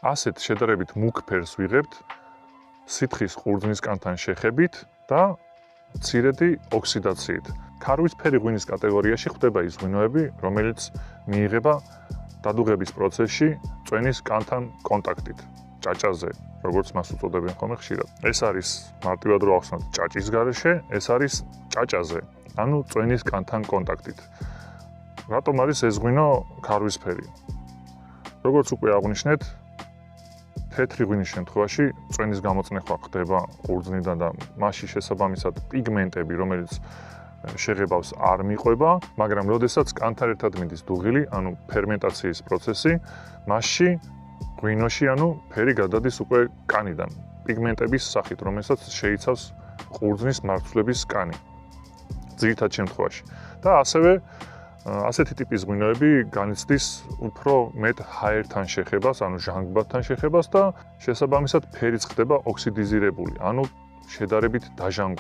ასეთ შედარებით მუქ ფერს ვიღებთ სითხის ყურძნისკანთან შეხებით და მცირედი ოქსიდაციით. ქარვისფერი ღვინის კატეგორიაში ხდება ის ღვინოები, რომელიც მიიღება დადუღების პროცესში წვენის კანთან კონტაქტით, ჭაჭაზე, როგორც მას უწოდებენ ხოლმე ხშირად. ეს არის მარტივად რო ახსნათ ჭაჭის გარეშე, ეს არის ჭაჭაზე, ანუ წვენის კანთან კონტაქტით. რატომ არის ეს ღვინო ქარვისფერი? როგორც უკვე აღვნიშნეთ, თეთრი ღვინის შემთხვევაში წვენის გამოწნეხვა ხდება ყურძნიდან და მასში შესაბამისად პიგმენტები, რომელიც შეღებავს არ მიყვება, მაგრამ როდესაც კანთან ერთად მიდის დუღილი, ანუ ფერმენტაციის პროცესი, მასში ღვინოში, ანუ ფერი გადადის უკვე კანიდან, პიგმენტების სახით, რომელსაც შეიცავს ყურძნის მარცვლების კანი. ძირითად შემთხვევაში. და ასევე ასეთი ტიპის ღვინოები განიცდის უფრო მეტ ჰაერთან შეხებას, ანუ ჟანგბადთან შეხებას და შესაბამისად ფერიც ხდება ოქსიდიზირებული, ანუ შედარებით დაჟანგული.